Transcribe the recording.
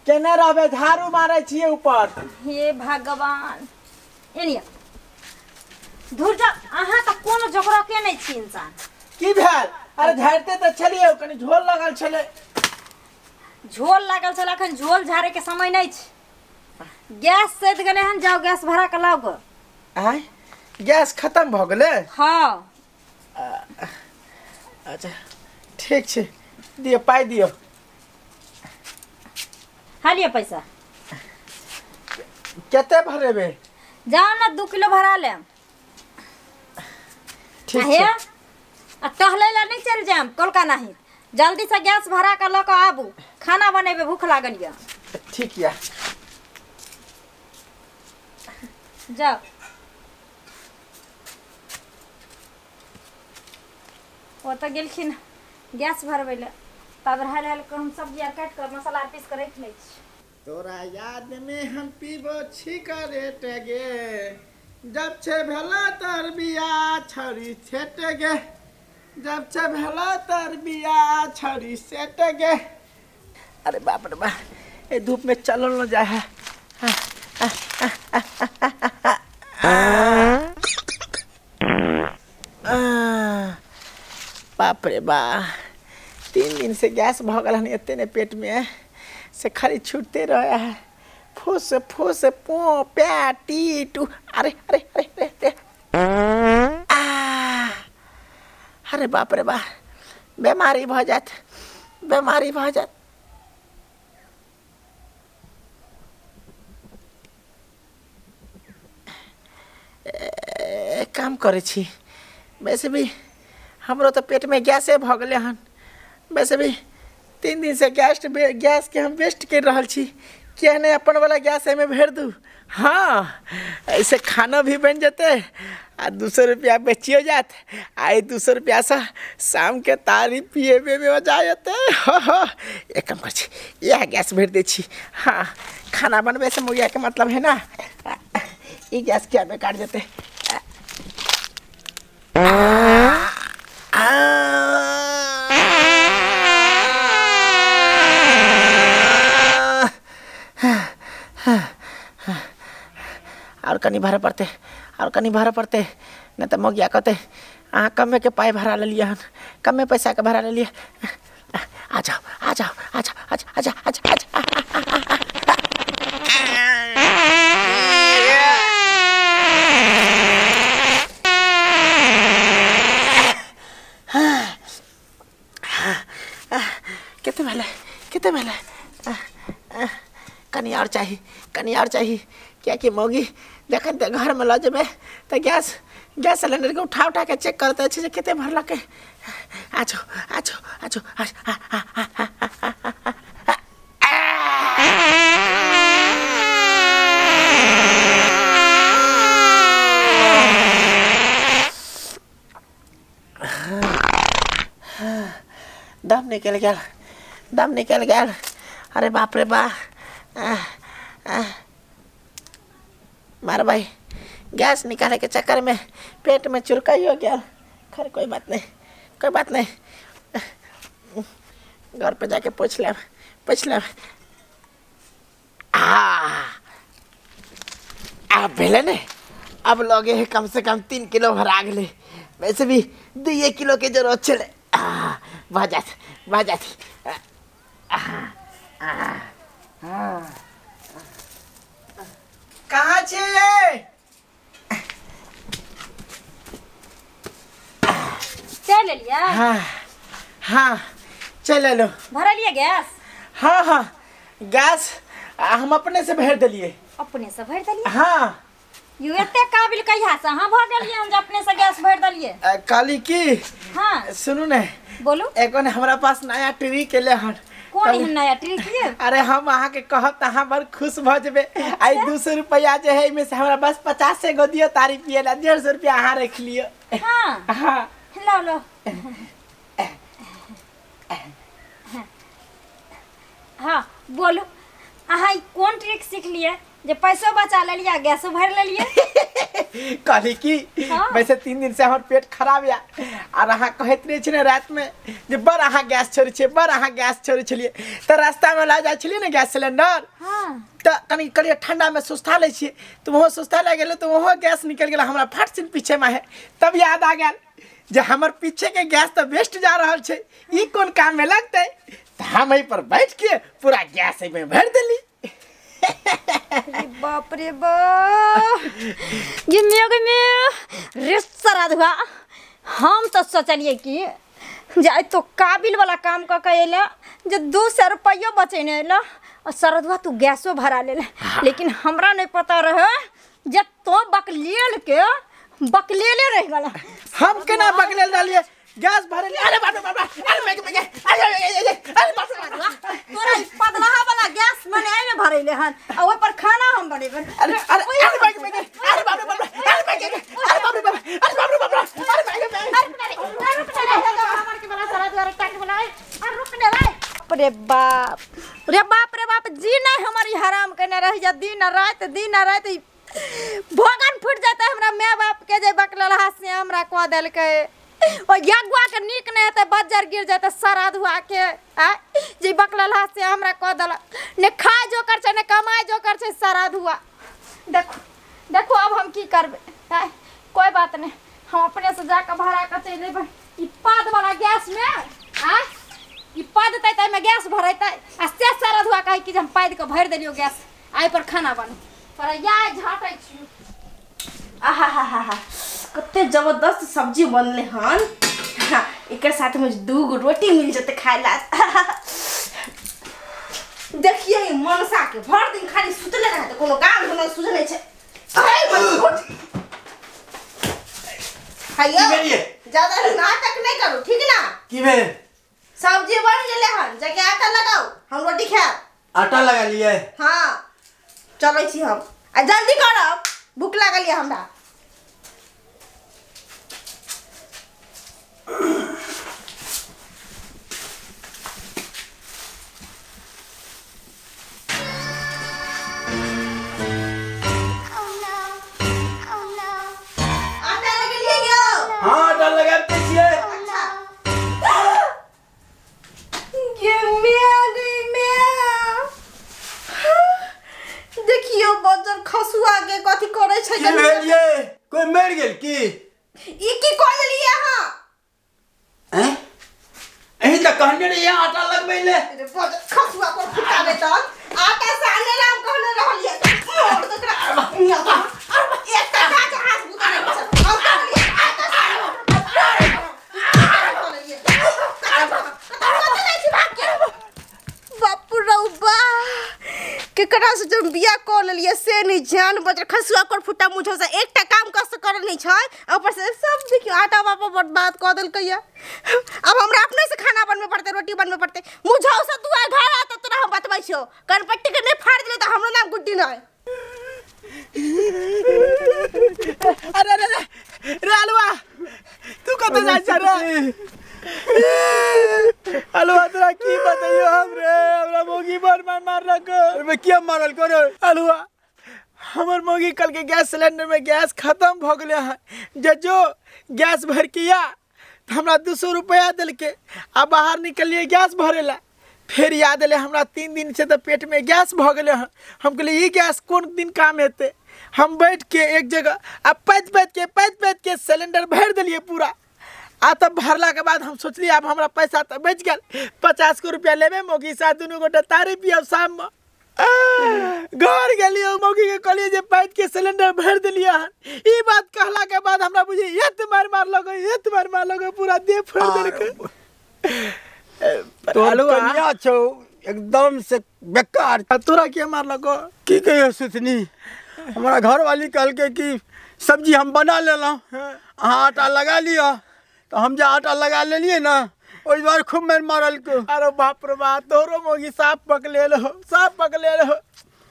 केने रहबे झाड़ू मारे छिए ऊपर। हे भगवान एलिया धुर जा अहाँ त कोनो जकरा के नहीं छी इंसान की भेल? अरे झाड़ते त छलिए कनी झोल लगल छले। झोल लागल छल अखन झोल झाड़े के समय नहीं छ। गैस सद गेले हन जाओ गैस भरा के लाओ ग। आय गैस खत्म भ गेले? हां अच्छा ठीक छे दियो पाई दियो। हालिए पैसा केते भरेबे? जाओ ना 2 किलो भरा ले। ठीक है छे आ टहले ला नहीं चल जाम कोलका नहीं जल्दी से गैस भरा के ल के आबू खाना बनेबे भूख लागल या। ठीक या जाओ वो तो गेलखिन गैस भरबे ले तब रहल हल हम सब्जी आर काट कर मसाला आर पीस कर रख ले छी। तोरा याद में हम पीबो सिगरेट गे जब छे भेला तर बिया छड़ी सेट गे जब छे भेला तर बिया छड़ी सेट गे। अरे बाप रे बाप ए धूप में चलल न जाए है। बाप रे बा 3 दिन से गैस भगल हन एते ने पेट में से खाली छूटते रहा है। फूस फूस पो पैटी टू अरे अरे अरे अरे अरे बाप रे बा बीमारी भ जात बीमारी भ जात। काम करे छी वैसे भी हमरो तो पेट में गैसे भ गेले हन। वैसे भी 3 दिन से गैस के हम वेस्ट कर रहा छी क्या नहीं अपन वाला गैस में भर दूँ। हाँ ऐसे खाना भी बन जाते आ 200 रुपया बेचियो जात आई 200 रुपया से शाम के तारी पिए में हो जाते। हाँ एक काम कर यह गैस भर दे छी। हाँ खाना बनवे से मुझे के मतलब है ना ये गैस क्या में काट देते। और कनी भरा पड़ते और कनी भरा पड़ते न तो मगिया कहते कमे के पाए भरा ले लिया हन कमे पैसा के भरा ले लिया। आ जाओ आ जाओ आ जाओ आ जाओ आ जाओ आ जाओ कितने भेले कनी और चाहिए क्या कि मौगी देखन ते घर में ल जेबे तो गैस सिलेंडर के उठा के चेक करते अच्छे से कितने भरल के। आ जाओ आ जाओ आ जाओ दम निकल गया। अरे बाप रे बा मार भाई गैस निकालने के चक्कर में पेट में चुरकाई हो गया। खैर कोई बात नहीं घर पे जाके पूछ ले। अब भेले ने अब लगे है कम से कम 3 किलो भरा गए। वैसे भी 2 किलो के जरूरत चले बाजाती कहाँ छे चल लिया। हाँ चल लो भरा लिया गैस। हाँ गैस हम अपने से भर दिलिए। अपने से भर दिलिए? हाँ यू एते काबिल कहिया से हां भर दिलिए हम अपने से गैस भर दिलिए। काली की हाँ सुनू ने बोलू एगो ने हमरा पास नया ट्री के ले हन। कौन है नया ट्री के? अरे हम अहाँ के कहब त अहाँ बड़ खुश भ जेबे। आई 200 रुपया जे है में से हमरा बस 50 से गो दियो तारी पिए ला 150 रुपया अहाँ रख लियो। हाँ लो हाँ बोलू अहाँ कौन ट्रिक सीख लिए जे पैसो बचा ले लिया गैसो भर ले लिए कहली की हाँ। वैसे 3 दिन से हमर पेट खराब या और अहाँ कहत रहे छे रात में जे बड़ अहाँ गैस छोड़े छे बड़ अहाँ गैस छोड़े छलिए त रास्ता में ला जाय छलिए ना गैस सिलेंडर हां त कनी करिए ठंडा में सुस्ता ले छिए तो वो सुस्ता लग गेल तो वो गैस निकल गेल हमरा फट से पीछे में है तब याद आ गेल जे हमर पीछे के गैस तो वेस्ट जा रहल छे ई कोन काम में लगते त हम एहि पर बैठ के पूरा गैस में भर देली बाप रे बाप गिमे रे सराद हुआ हम तो सोचलिए कि जाए तो काबिल वाला काम क के एला जे 200 रुपया बचे ने एला और सरदवा तू गैसो भरा ले लेकिन हमरा नहीं पता रहे जे तो बकलेल रह गला हम केना बकलेल डालिए गैस भरे अरे बाप रे बाप अरे मैं अरे बाप रे तोरा पतलाहा वाला गैस मने आई में भरेले हन और ओइ पर खाना हम बनेबे अरे अरे अरे बाप रे बाप अरे बाप रे बाप अरे बाप रे बाप हमर के बड़ा सारा द्वारा काट बनाए और रुकने रे बाप रे बाप जी नहीं हमारी हराम करने रह जा दिन रात भोगन फूट जाता है हमरा माँ बाप के जे बकलल हाथ से हमरा को देल के ओ यगवा के नीक नहीं होते बज्जर गिर जाते सराद हुआ के आ जे बकलल हाथ से हमरा को देल ने खाए जो कर छे ने कमाए जो कर छे सराद हुआ देखो अब हम की करबे आ कोई बात नहीं हम अपने से जाकर भाड़ा कर चले लेबै ई पाद वाला गैस में आ ई पाद तै में गैस भरैतै आ से सराद हुआ कहि कि हम पाद के भर देलियो गैस आई पर खाना बन पर या झाटै छी आहा कते जबरदस्त सब्जी बनले हन एक साथ में 2 गो रोटी मिल जते खाए ला देखिए मनसा के भर दिन खाली सुतले रहते कोनो काम धंधा सुझे नहीं छे हायो ज्यादा नाटक नहीं करू ठीक ना की बे सब्जी बन गेले हन जाके आटा लगाओ हम रोटी खाएब आटा लगा लिए हां चलै छी हम आ जल्दी करब भूख लागल या हमरा कोई मर गेल की ई की कह देलिए हां हैं एही त कहने रे यहाँ आटा लगबैले रे बज खसुआ को फुटाबे त आटा साने राम कहने रहलिए मोड़ तकरा एक काज हाथ बुता नहीं छ हम कहलिए आटा साने बापू रौबा केकरा से जब बिया कर लेलिए से नहीं जान बज खसुआ कर फुटा मुझे से एकटा काम कस कर नहीं छ ऊपर से सब देखियो आटा बापा बर्बाद कर देल कहिया अब हमरा अपने से खाना बनबे पड़ते रोटी बनबे पड़ते मुझे से तू घर आता तोरा हम बतबै छो कनपट्टी के नहीं फाड़ दिले त हमरो नाम गुड्डी न अरे अरे रे अलवा तू कत जाय छ रे अलवा तोरा की बताइयो हमरा मोगी मार लग अरे क्या मारल करो अलवा हमर मोगी कल के गैस सिलेंडर में गैस खत्म भ गेले है जो गैस भर किया तो हमरा 200 रुपया दिल के आ बाहर निकलिए गैस भरेला फिर याद आले हमरा 3 दिन से तो पेट में गैस भ गेले है हम कहले ई गैस कौन दिन काम हेते हम बैठ के एक जगह आ पैत के सिलेंडर भर दिलिए पूरा आ तब भरला के बाद हम सोचली अब हमरा पैसा तो बच गल 50 को रुपया लेबे मोगी साथ दुनू गोटा तारी पियब शाम में घर गेलियो मोगी के कहलिए जे पैत के सिलेंडर भर दिलिए ई बात कहला के बाद हमरा बुझी एत मार लगो पूरा देह फोड़ देलके तो कनिया छौ एकदम से बेकार तोरा के मार लगो की कहियो सुतनी हमारा घर वाली कहल के कि सब्जी हम बना लेला आटा लगा लिया तो हम जो आटा लगा लेलिए ना ओइ बार खूब मारल को अरे बाप रे बाप तोरो मोगी साफ पकले लो